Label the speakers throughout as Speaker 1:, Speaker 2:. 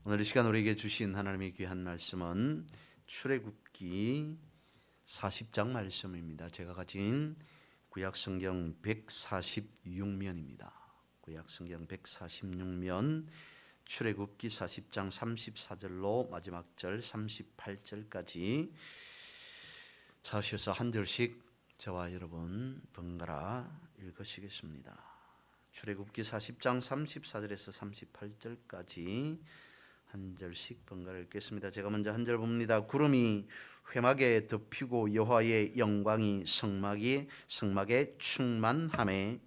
Speaker 1: 오늘 이 시간 우리에게 주신 하나님의 귀한 말씀은 출애굽기 40장 말씀입니다. 제가 가진 구약성경 146면입니다. 구약성경 146면 출애굽기 40장 34절로 마지막 절 38절까지 찾으셔서 한 절씩 저와 여러분 번갈아 읽으시겠습니다. 출애굽기 40장 34절에서 38절까지 한 절씩 번갈아 읽겠습니다. 제가 먼저 한 절 봅니다. 구름이 회막에 덮이고 여호와의 영광이 성막에 충만하매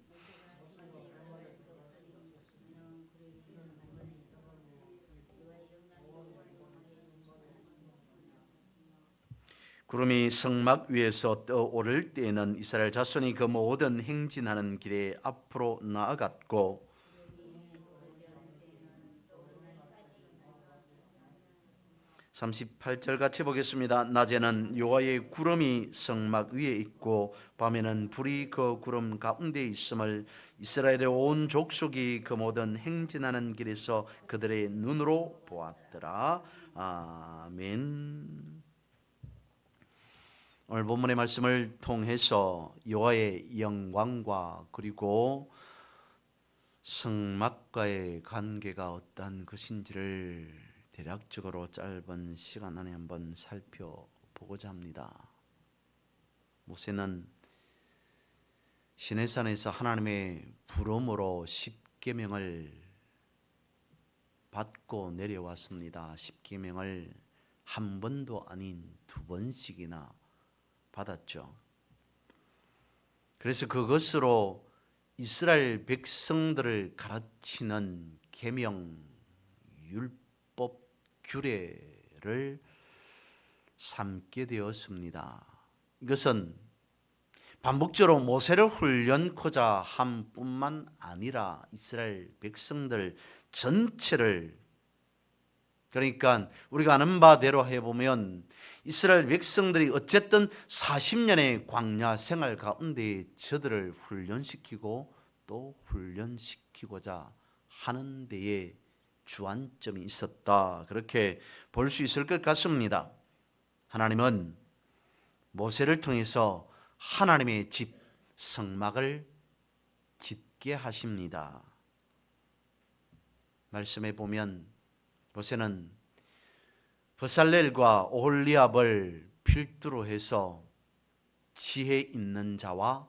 Speaker 1: 구름이 성막 위에서 떠오를 때에는 이스라엘 자손이 그 모든 행진하는 길에 앞으로 나아갔고 38절 같이 보겠습니다. 낮에는 여호와의 구름이 성막 위에 있고 밤에는 불이 그 구름 가운데 있음을 이스라엘의 온 족속이 그 모든 행진하는 길에서 그들의 눈으로 보았더라. 아멘. 오늘 본문의 말씀을 통해서 여호와의 영광과 그리고 성막과의 관계가 어떠한 것인지를 대략적으로 짧은 시간 안에 한번 살펴보고자 합니다. 모세는 시내산에서 하나님의 부름으로 십계명을 받고 내려왔습니다. 십계명을 한 번도 아닌 두 번씩이나 받았죠. 그래서 그것으로 이스라엘 백성들을 가르치는 계명, 율법, 규례를 삼게 되었습니다. 이것은 반복적으로 모세를 훈련코자 한 뿐만 아니라 이스라엘 백성들 전체를, 그러니까 우리가 아는 바대로 해보면 이스라엘 백성들이 어쨌든 40년의 광야 생활 가운데 저들을 훈련시키고 또 훈련시키고자 하는 데에 주안점이 있었다, 그렇게 볼 수 있을 것 같습니다. 하나님은 모세를 통해서 하나님의 집 성막을 짓게 하십니다. 말씀해 보면 모세는 버살렐과 오홀리압을 필두로 해서 지혜 있는 자와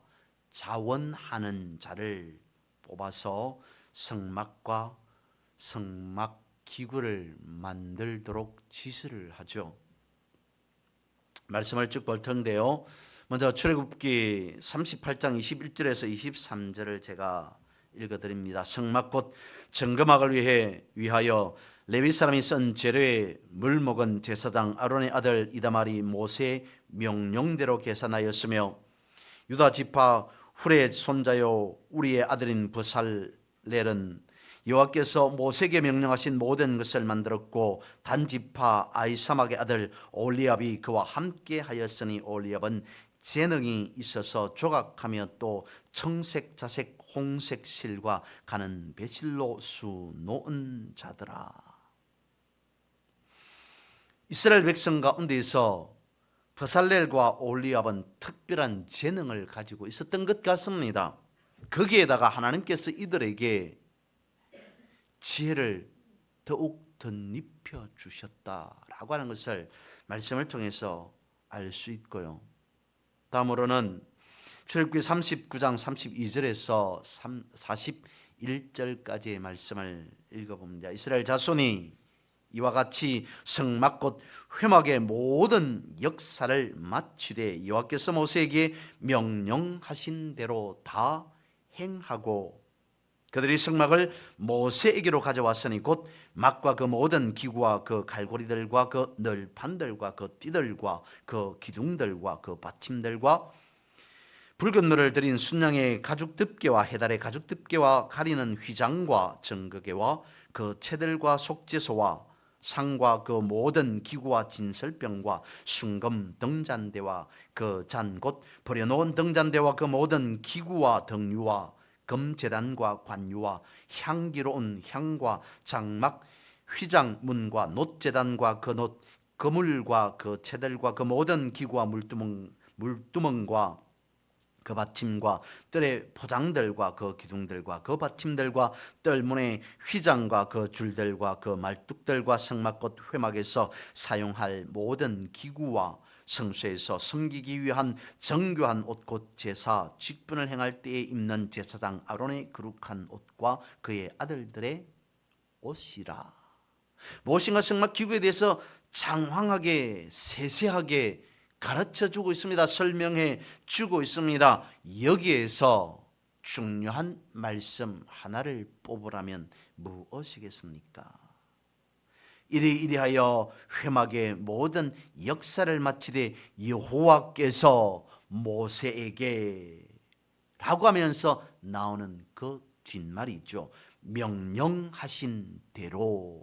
Speaker 1: 자원하는 자를 뽑아서 성막과 성막 기구를 만들도록 지시를 하죠. 말씀을 쭉 볼 텐데요. 먼저 출애굽기 38장 21절에서 23절을 제가 읽어드립니다. 성막 곧 정금막을 위하여 레위 사람이 쓴 재료의 물목은 제사장 아론의 아들 이다말이 모세의 명령대로 계산하였으며 유다 지파 훌의 손자요 우리의 아들인 버살렐은 여호와께서 모세에게 명령하신 모든 것을 만들었고 단 지파 아히사막의 아들 오홀리압이 그와 함께 하였으니 오홀리압은 재능이 있어서 조각하며 또 청색, 자색, 홍색 실과 가는 배실로 수놓은 자더라. 이스라엘 백성 가운데서 버살렐과 오홀리압은 특별한 재능을 가지고 있었던 것 같습니다. 거기에다가 하나님께서 이들에게 지혜를 더욱 덧입혀 주셨다라고 하는 것을 말씀을 통해서 알 수 있고요. 다음으로는 출애굽기 39장 32절에서 41절까지의 말씀을 읽어봅니다. 이스라엘 자손이 이와 같이 성막 곧 회막의 모든 역사를 마치되 여호와께서 모세에게 명령하신 대로 다 행하고 그들이 성막을 모세에게로 가져왔으니 곧 막과 그 모든 기구와 그 갈고리들과 그 널판들과 그 띠들과 그 기둥들과 그 받침들과 붉은 물을 들인 순양의 가죽 덮개와 해달의 가죽 덮개와 가리는 휘장과 정거개와 그 채들과 속죄소와 상과 그 모든 기구와 진설병과 순금 등잔대와 그 잔 곧 버려놓은 등잔대와 그 모든 기구와 등유와 금제단과 관유와 향기로운 향과 장막 휘장 문과 놋제단과 그 놋 그물과 그 채들과 그 모든 기구와 물두멍과 그 받침과 뜰의 포장들과 그 기둥들과 그 받침들과 뜰문의 휘장과 그 줄들과 그 말뚝들과 성막꽃 회막에서 사용할 모든 기구와 성소에서 섬기기 위한 정교한 옷 곧 제사 직분을 행할 때에 입는 제사장 아론의 거룩한 옷과 그의 아들들의 옷이라. 무엇인가 성막 기구에 대해서 장황하게 세세하게 가르쳐 주고 있습니다. 설명해 주고 있습니다. 여기에서 중요한 말씀 하나를 뽑으라면 무엇이겠습니까? 이리하여 회막의 모든 역사를 마치되 여호와께서 모세에게 라고 하면서 나오는 그 뒷말이죠. 명령하신 대로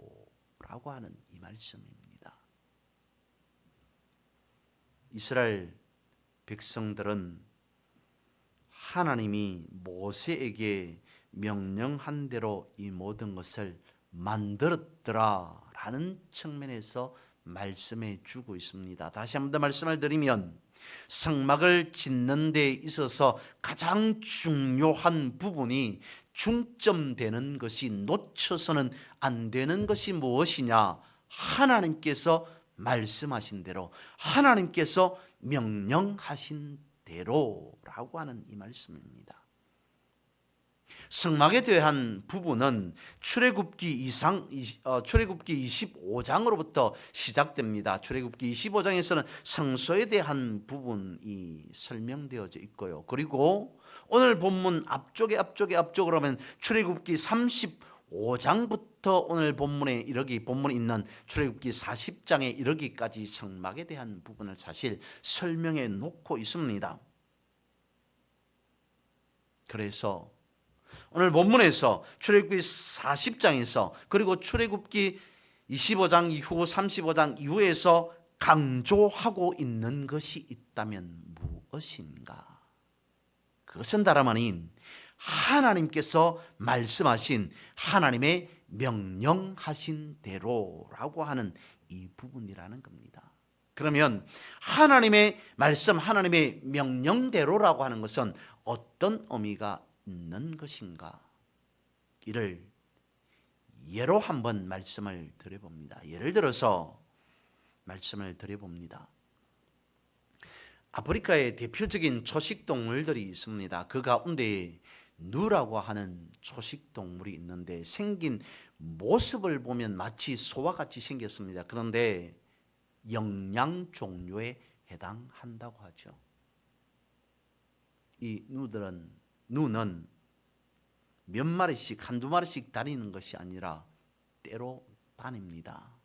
Speaker 1: 라고 하는 이 말씀입니다. 이스라엘 백성들은 하나님이 모세에게 명령한 대로 이 모든 것을 만들었더라 라는 측면에서 말씀해 주고 있습니다. 다시 한번 더 말씀을 드리면 성막을 짓는 데 있어서 가장 중요한 부분이 중점되는 것이 놓쳐서는 안 되는 것이 무엇이냐? 하나님께서 말씀하신 대로, 하나님께서 명령하신 대로라고 하는 이 말씀입니다. 성막에 대한 부분은 출애굽기 25장으로부터 시작됩니다. 출애굽기 25장에서는 성소에 대한 부분이 설명되어져 있고요. 그리고 오늘 본문 앞쪽으로 하면 출애굽기 35장부터 오늘 본문에 있는 출애굽기 40장에 이르기까지 성막에 대한 부분을 사실 설명해 놓고 있습니다. 그래서 오늘 본문에서 출애굽기 40장에서 그리고 출애굽기 25장 이후 35장 이후에서 강조하고 있는 것이 있다면 무엇인가? 그것은 다름 아닌 하나님께서 말씀하신 하나님의 명령하신 대로라고 하는 이 부분이라는 겁니다. 그러면 하나님의 말씀, 하나님의 명령대로라고 하는 것은 어떤 의미가 있는 것인가? 이를 예로 한번 말씀을 드려봅니다. 예를 들어서 말씀을 드려봅니다. 아프리카의 대표적인 초식동물들이 있습니다. 그 가운데 누라고 하는 초식동물이 있는데 생긴 모습을 보면 마치 소와 같이 생겼습니다. 그런데 영양 종류에 해당한다고 하죠. 이 누는 몇 마리씩 한두 마리씩 다니는 것이 아니라 때로 다닙니다.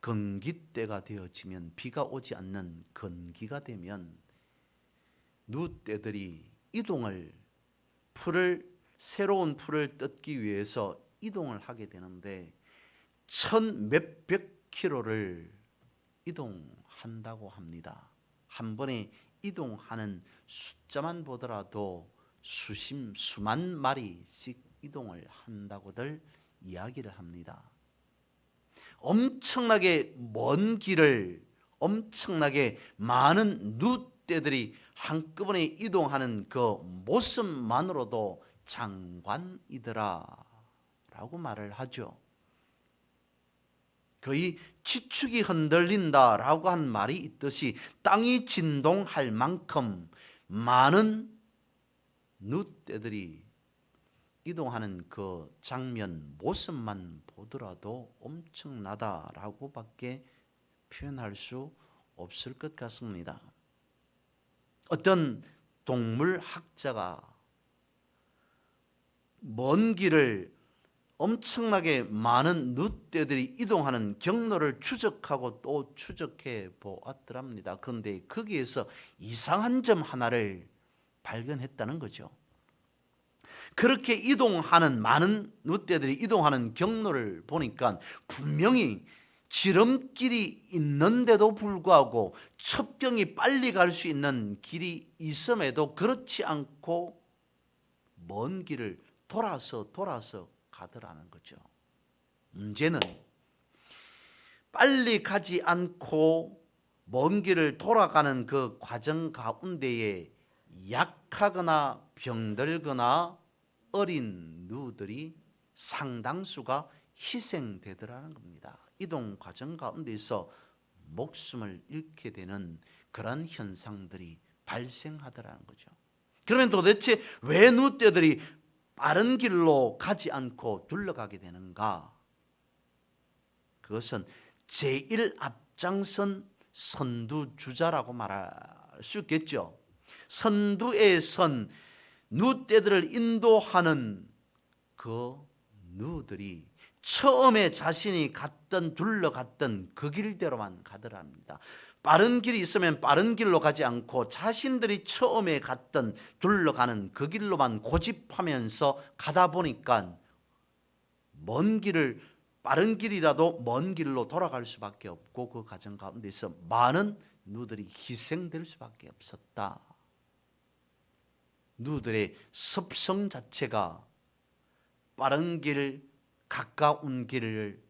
Speaker 1: 건기때가 되어지면 비가 오지 않는 건기가 되면 누떼들이 이동을 새로운 풀을 뜯기 위해서 이동을 하게 되는데 1,몇백 킬로를 이동한다고 합니다. 한 번에 이동하는 숫자만 보더라도 수만 마리씩 이동을 한다고들 이야기를 합니다. 엄청나게 먼 길을 엄청나게 많은 누떼들이 한꺼번에 이동하는 그 모습만으로도 장관이더라 라고 말을 하죠. 거의 지축이 흔들린다라고 한 말이 있듯이 땅이 진동할 만큼 많은 누떼들이 이동하는 그 장면 모습만 보더라도 엄청나다라고 밖에 표현할 수 없을 것 같습니다. 어떤 동물학자가 먼 길을 엄청나게 많은 누떼들이 이동하는 경로를 추적하고 또 추적해 보았더랍니다. 그런데 거기에서 이상한 점 하나를 발견했다는 거죠. 그렇게 이동하는 많은 누떼들이 이동하는 경로를 보니까 분명히 지름길이 있는데도 불구하고 첩경이 빨리 갈 수 있는 길이 있음에도 그렇지 않고 먼 길을 돌아서 가더라는 거죠. 문제는 빨리 가지 않고 먼 길을 돌아가는 그 과정 가운데에 약하거나 병들거나 어린 누들이 상당수가 희생되더라는 겁니다. 이동 과정 가운데서 목숨을 잃게 되는 그런 현상들이 발생하더라는 거죠. 그러면 도대체 왜 누떼들이 빠른 길로 가지 않고 둘러가게 되는가? 그것은 제일 앞장선 선두주자라고 말할 수 있겠죠. 선두에 선 누떼들을 인도하는 그 누들이 처음에 자신이 갔던 둘러갔던 그 길대로만 가더랍니다. 빠른 길이 있으면 빠른 길로 가지 않고 자신들이 처음에 갔던 둘러가는 그 길로만 고집하면서 가다 보니까 먼 길을 빠른 길이라도 먼 길로 돌아갈 수밖에 없고 그 과정 가운데서 많은 누들이 희생될 수밖에 없었다. 누들의 습성 자체가 빠른 길, 가까운 길을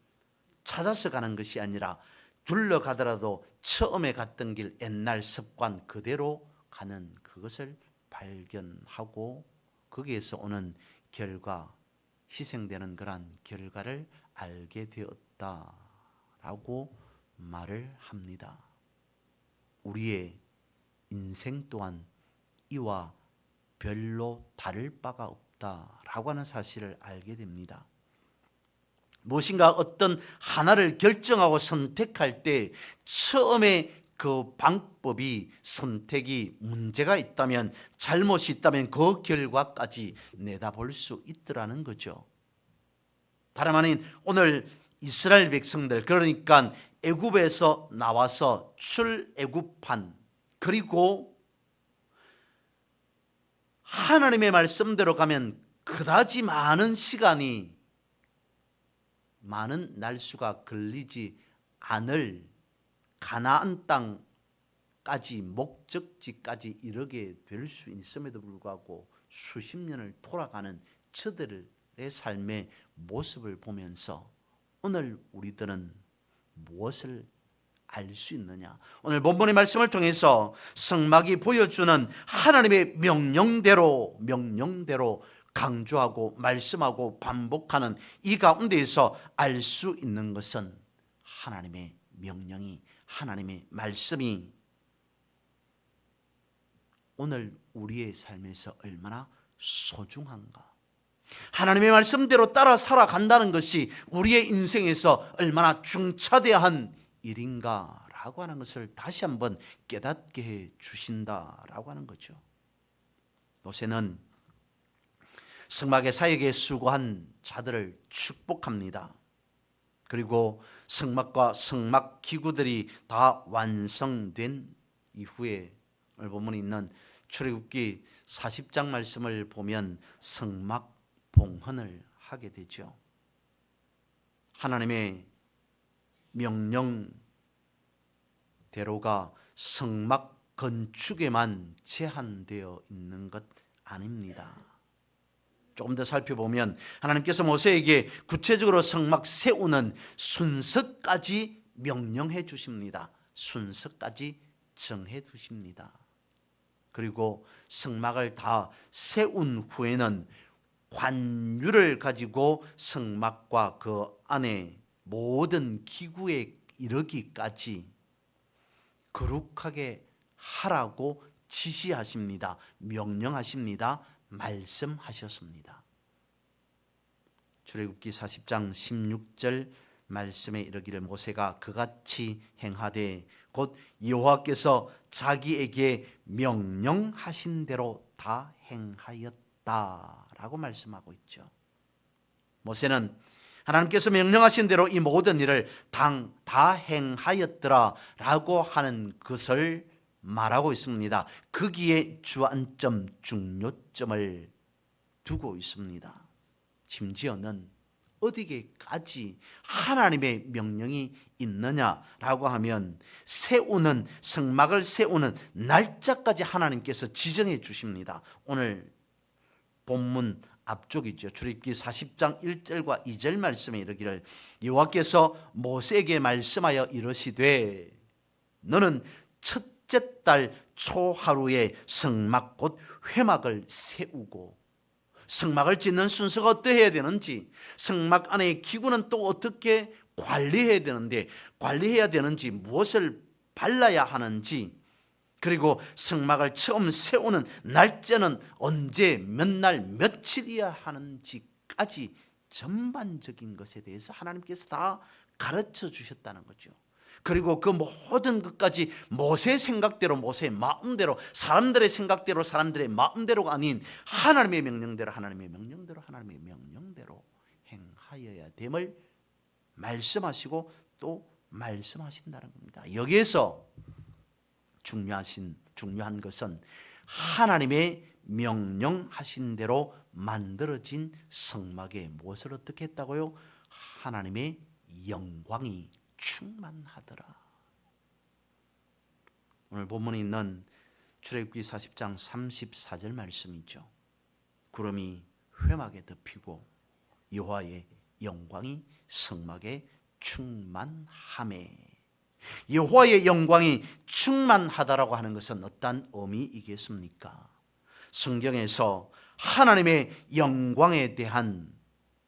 Speaker 1: 찾아서 가는 것이 아니라 둘러가더라도 처음에 갔던 길, 옛날 습관 그대로 가는 그것을 발견하고 거기에서 오는 결과, 희생되는 그러한 결과를 알게 되었다라고 말을 합니다. 우리의 인생 또한 이와 별로 다를 바가 없다라고 하는 사실을 알게 됩니다. 무엇인가 어떤 하나를 결정하고 선택할 때 처음에 그 방법이 선택이 문제가 있다면 잘못이 있다면 그 결과까지 내다볼 수 있더라는 거죠. 다름 아닌 오늘 이스라엘 백성들, 그러니까 애굽에서 나와서 출애굽한, 그리고 하나님의 말씀대로 가면 그다지 많은 시간이, 많은 날수가 걸리지 않을 가나안 땅까지, 목적지까지 이르게 될 수 있음에도 불구하고 수십 년을 돌아가는 저들의 삶의 모습을 보면서 오늘 우리들은 무엇을 알 수 있느냐? 오늘 본문의 말씀을 통해서 성막이 보여주는 하나님의 명령대로 강조하고 말씀하고 반복하는 이 가운데에서 알 수 있는 것은 하나님의 명령이, 하나님의 말씀이 오늘 우리의 삶에서 얼마나 소중한가, 하나님의 말씀대로 따라 살아간다는 것이 우리의 인생에서 얼마나 중차대한 일인가라고 하는 것을 다시 한번 깨닫게 해 주신다라고 하는 거죠. 모세는 성막의 사역에 수고한 자들을 축복합니다. 그리고 성막과 성막 기구들이 다 완성된 이후에 오늘 본문에 있는 출애굽기 40장 말씀을 보면 성막 봉헌을 하게 되죠. 하나님의 명령대로가 성막 건축에만 제한되어 있는 것 아닙니다. 조금 더 살펴보면 하나님께서 모세에게 구체적으로 성막 세우는 순서까지 명령해 주십니다. 순서까지 정해 두십니다. 그리고 성막을 다 세운 후에는 관유를 가지고 성막과 그 안에 모든 기구에 이르기까지 거룩하게 하라고 지시하십니다. 명령하십니다. 말씀하셨습니다. 출애굽기 40장 16절 말씀에 이르기를 모세가 그같이 행하되 곧 여호와께서 자기에게 명령하신 대로 다 행하였다라고 말씀하고 있죠. 모세는 하나님께서 명령하신 대로 이 모든 일을 다 행하였더라라고 하는 것을 말하고 있습니다. 거기에 주안점, 중요점을 두고 있습니다. 심지어는 어디에까지 하나님의 명령이 있느냐라고 하면 세우는, 성막을 세우는 날짜까지 하나님께서 지정해 주십니다. 오늘 본문 앞쪽이죠. 출애굽기 40장 1절과 2절 말씀에 이르기를 여호와께서 모세에게 말씀하여 이르시되 너는 첫째 달 초하루에 성막 곧 회막을 세우고, 성막을 짓는 순서가 어떠해야 되는지, 성막 안의 기구는 또 어떻게 관리해야 되는데, 관리해야 되는지, 무엇을 발라야 하는지, 그리고 성막을 처음 세우는 날짜는 언제, 몇 날, 며칠이야 하는지까지 전반적인 것에 대해서 하나님께서 다 가르쳐 주셨다는 거죠. 그리고 그 모든 것까지 모세의 생각대로, 모세의 마음대로, 사람들의 생각대로, 사람들의 마음대로가 아닌 하나님의 명령대로, 하나님의 명령대로, 하나님의 명령대로 행하여야 됨을 말씀하시고 또 말씀하신다는 겁니다. 여기에서 중요한 것은 하나님의 명령하신 대로 만들어진 성막에 무엇을 어떻게 했다고요? 하나님의 영광이 충만하더라. 오늘 본문에 있는 출애굽기 40장 34절 말씀이죠. 구름이 회막에 덮이고 여호와의 영광이 성막에 충만하매. 여호와의 영광이 충만하다라고 하는 것은 어떤 의미이겠습니까? 성경에서 하나님의 영광에 대한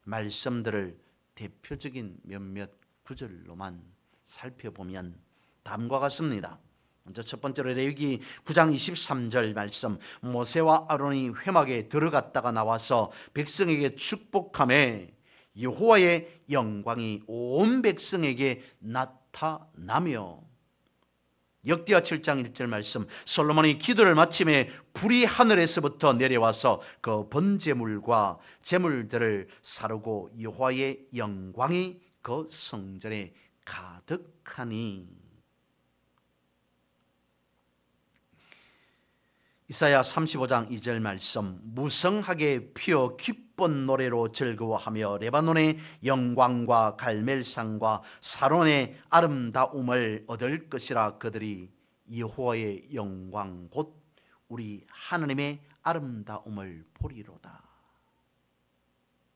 Speaker 1: 말씀들을 대표적인 몇몇 구절로만 살펴보면 다음과 같습니다. 먼저 첫 번째로 레위기 9장 23절 말씀, 모세와 아론이 회막에 들어갔다가 나와서 백성에게 축복하며 여호와의 영광이 온 백성에게 나타나며, 역대하 7장 1절 말씀, 솔로몬이 기도를 마침에 불이 하늘에서부터 내려와서 그 번제물과 제물들을 사르고 여호와의 영광이 그 성전에 가득하니. 이사야 35장 2절 말씀, 무성하게 피어 기쁜 노래로 즐거워하며 레바논의 영광과 갈멜산과 사론의 아름다움을 얻을 것이라. 그들이 여호와의 영광 곧 우리 하나님의 아름다움을 보리로다.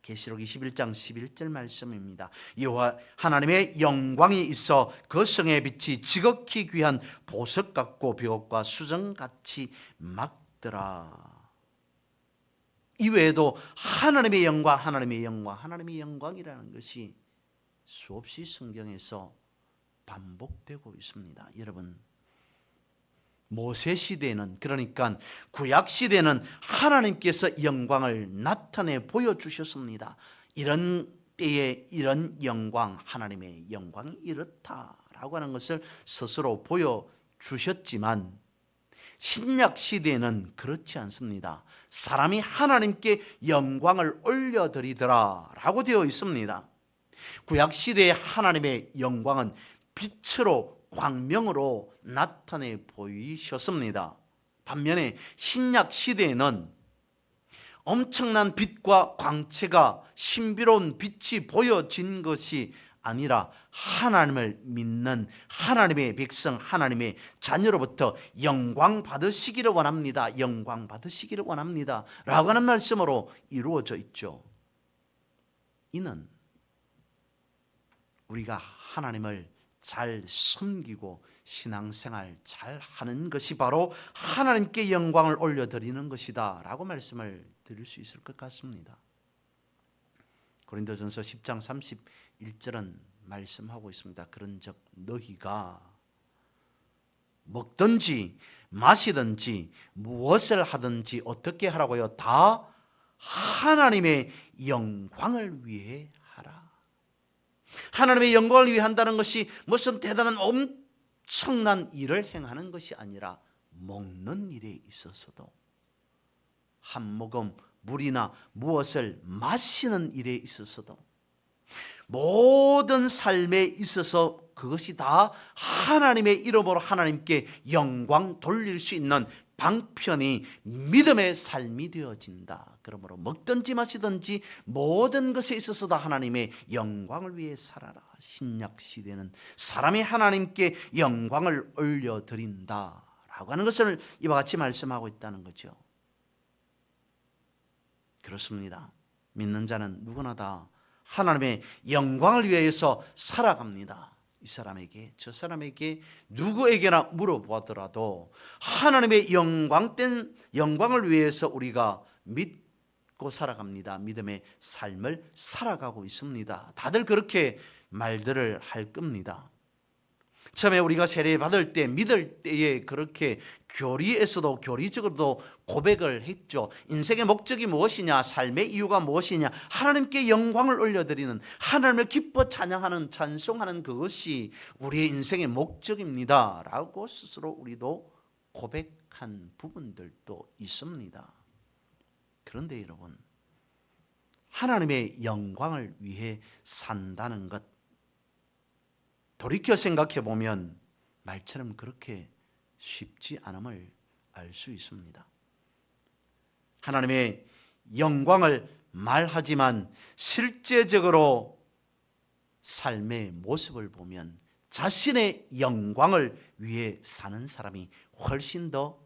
Speaker 1: 계시록 21장 11절 말씀입니다. 여호와 하나님의 영광이 있어 그 성의 빛이 지극히 귀한 보석 같고 벽과 수정같이 막더라. 이외에도 하나님의 영광, 하나님의 영광, 하나님의 영광이라는 것이 수없이 성경에서 반복되고 있습니다. 여러분, 모세 시대는, 그러니까 구약 시대는 하나님께서 영광을 나타내 보여주셨습니다. 이런 때에 이런 영광, 하나님의 영광이 이렇다라고 하는 것을 스스로 보여주셨지만 신약 시대에는 그렇지 않습니다. 사람이 하나님께 영광을 올려드리더라 라고 되어 있습니다. 구약 시대의 하나님의 영광은 빛으로, 광명으로 나타내 보이셨습니다. 반면에 신약 시대에는 엄청난 빛과 광채가, 신비로운 빛이 보여진 것이 아니라 하나님을 믿는 하나님의 백성, 하나님의 자녀로부터 영광 받으시기를 원합니다. 영광 받으시기를 원합니다 라고 하는 말씀으로 이루어져 있죠. 이는 우리가 하나님을 잘 섬기고 신앙생활 잘 하는 것이 바로 하나님께 영광을 올려드리는 것이다 라고 말씀을 드릴 수 있을 것 같습니다. 고린도전서 10장 31절은 말씀하고 있습니다. 그런즉 너희가 먹든지 마시든지 무엇을 하든지 어떻게 하라고요? 다 하나님의 영광을 위해 하라. 하나님의 영광을 위해 한다는 것이 무슨 대단한 엄청난 일을 행하는 것이 아니라 먹는 일에 있어서도, 한 모금 물이나 무엇을 마시는 일에 있어서도, 모든 삶에 있어서 그것이 다 하나님의 이름으로 하나님께 영광 돌릴 수 있는 방편이 믿음의 삶이 되어진다. 그러므로 먹든지 마시든지 모든 것에 있어서 다 하나님의 영광을 위해 살아라. 신약 시대는 사람이 하나님께 영광을 올려드린다라고 하는 것을 이와 같이 말씀하고 있다는 거죠. 그렇습니다. 믿는 자는 누구나 다 하나님의 영광을 위해서 살아갑니다. 이 사람에게 저 사람에게 누구에게나 물어보더라도 하나님의 영광을 위해서 우리가 믿고 살아갑니다. 믿음의 삶을 살아가고 있습니다. 다들 그렇게 말들을 할 겁니다. 처음에 우리가 세례 받을 때 믿을 때에 그렇게 교리적으로도 고백을 했죠. 인생의 목적이 무엇이냐, 삶의 이유가 무엇이냐, 하나님께 영광을 올려드리는, 하나님을 기뻐 찬양하는, 찬송하는 그것이 우리의 인생의 목적입니다 라고 스스로 우리도 고백한 부분들도 있습니다. 그런데 여러분, 하나님의 영광을 위해 산다는 것, 돌이켜 생각해 보면 말처럼 그렇게 쉽지 않음을 알 수 있습니다. 하나님의 영광을 말하지만 실제적으로 삶의 모습을 보면 자신의 영광을 위해 사는 사람이 훨씬 더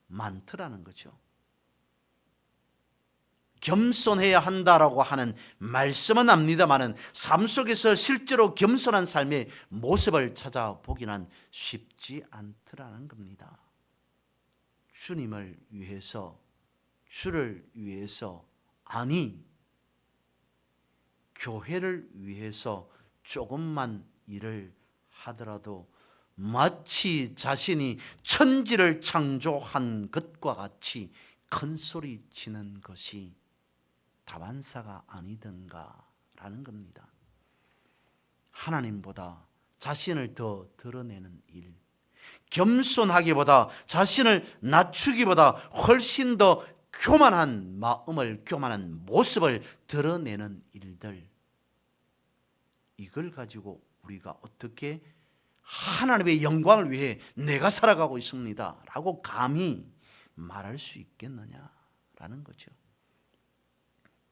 Speaker 1: 많더라는 거죠. 겸손해야 한다라고 하는 말씀은 압니다마는 삶 속에서 실제로 겸손한 삶의 모습을 찾아보기는 쉽지 않더라는 겁니다. 주님을 위해서, 주를 위해서, 아니 교회를 위해서 조금만 일을 하더라도 마치 자신이 천지를 창조한 것과 같이 큰 소리 치는 것이 다반사가 아니던가라는 겁니다. 하나님보다 자신을 더 드러내는 일, 겸손하기보다 자신을 낮추기보다 훨씬 더 교만한 마음을, 교만한 모습을 드러내는 일들, 이걸 가지고 우리가 어떻게 하나님의 영광을 위해 내가 살아가고 있습니다 라고 감히 말할 수 있겠느냐라는 거죠.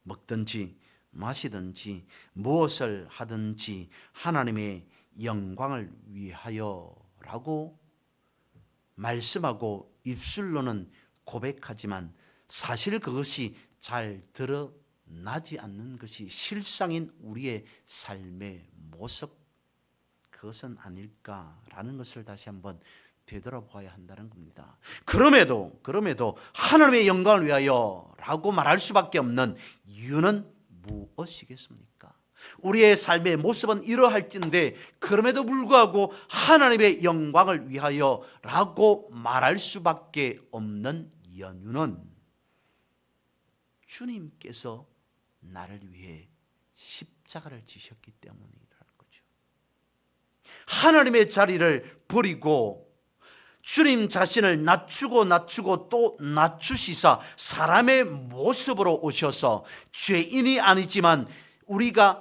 Speaker 1: 먹든지 마시든지 무엇을 하든지 하나님의 영광을 위하여라고 말씀하고 입술로는 고백하지만 사실 그것이 잘 드러나지 않는 것이 실상인 우리의 삶의 모습, 그것은 아닐까라는 것을 다시 한번 되돌아보아야 한다는 겁니다. 그럼에도 하나님의 영광을 위하여 라고 말할 수밖에 없는 이유는 무엇이겠습니까? 우리의 삶의 모습은 이러할진데 그럼에도 불구하고 하나님의 영광을 위하여 라고 말할 수밖에 없는 연유는 주님께서 나를 위해 십자가를 지셨기 때문이라는 거죠. 하나님의 자리를 버리고 주님 자신을 낮추고 또 낮추시사 사람의 모습으로 오셔서 죄인이 아니지만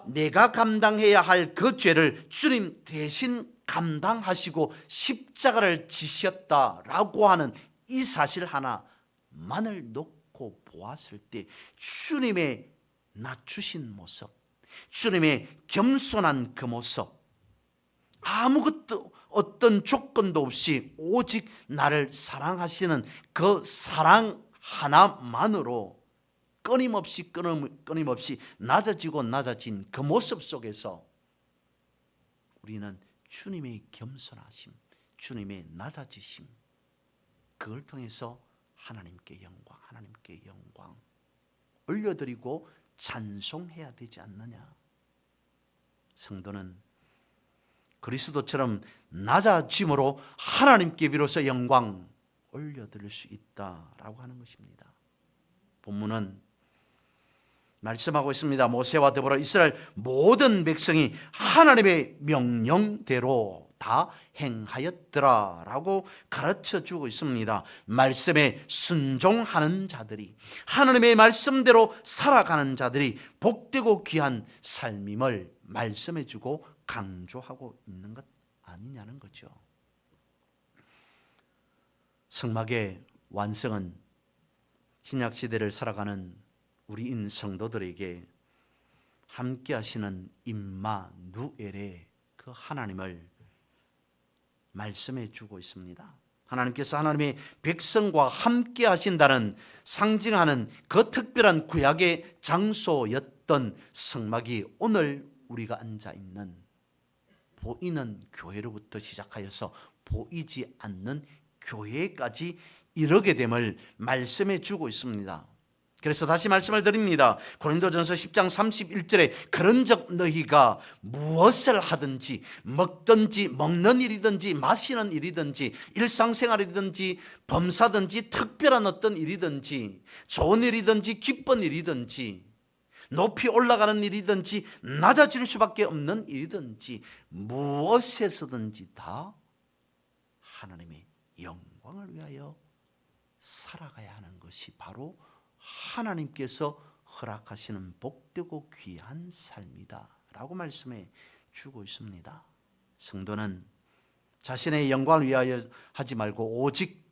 Speaker 1: 내가 감당해야 할 그 죄를 주님 대신 감당하시고 십자가를 지셨다라고 하는 이 사실 하나만을 놓고 보았을 때 주님의 낮추신 모습, 주님의 겸손한 그 모습, 아무것도 어떤 조건도 없이 오직 나를 사랑하시는 그 사랑 하나만으로 끊임없이 낮아진 그 모습 속에서 우리는 주님의 겸손하심, 주님의 낮아지심, 그걸 통해서 하나님께 영광 올려드리고 찬송해야 되지 않느냐. 성도는 그리스도처럼 낮아짐으로 하나님께 비로소 영광 올려드릴 수 있다라고 하는 것입니다. 본문은 말씀하고 있습니다. 모세와 더불어 이스라엘 모든 백성이 하나님의 명령대로 다 행하였더라 라고 가르쳐 주고 있습니다. 말씀에 순종하는 자들이, 하나님의 말씀대로 살아가는 자들이 복되고 귀한 삶임을 말씀해 주고 강조하고 있는 것 아니냐는 거죠. 성막의 완성은 신약 시대를 살아가는 우리인 성도들에게 함께 하시는 임마누엘의 그 하나님을 말씀해 주고 있습니다. 하나님께서 하나님의 백성과 함께 하신다는 상징하는 그 특별한 구약의 장소였던 성막이 오늘 우리가 앉아 있는 보이는 교회로부터 시작하여서 보이지 않는 교회까지 이르게 됨을 말씀해 주고 있습니다. 그래서 다시 말씀을 드립니다. 고린도전서 10장 31절에 그런즉 너희가 무엇을 하든지 먹든지 먹는 일이든지 마시는 일이든지 일상생활이든지 범사든지 특별한 어떤 일이든지 좋은 일이든지 기쁜 일이든지 높이 올라가는 일이든지 낮아질 수밖에 없는 일이든지 무엇에서든지 다 하나님의 영광을 위하여 살아가야 하는 것이 바로 하나님께서 허락하시는 복되고 귀한 삶이다 라고 말씀해 주고 있습니다. 성도는 자신의 영광을 위하여 하지 말고 오직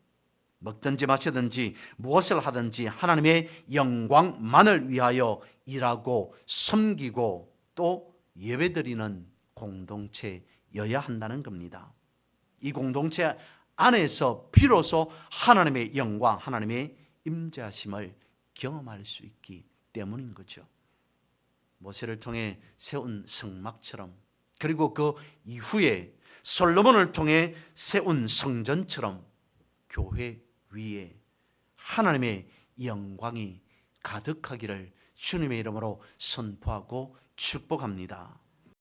Speaker 1: 먹든지 마시든지 무엇을 하든지 하나님의 영광만을 위하여 일하고 섬기고 또 예배드리는 공동체여야 한다는 겁니다. 이 공동체 안에서 비로소 하나님의 영광, 하나님의 임재하심을 경험할 수 있기 때문인 거죠. 모세를 통해 세운 성막처럼, 그리고 그 이후에 솔로몬을 통해 세운 성전처럼 교회 위에 하나님의 영광이 가득하기를 주님의 이름으로 선포하고 축복합니다.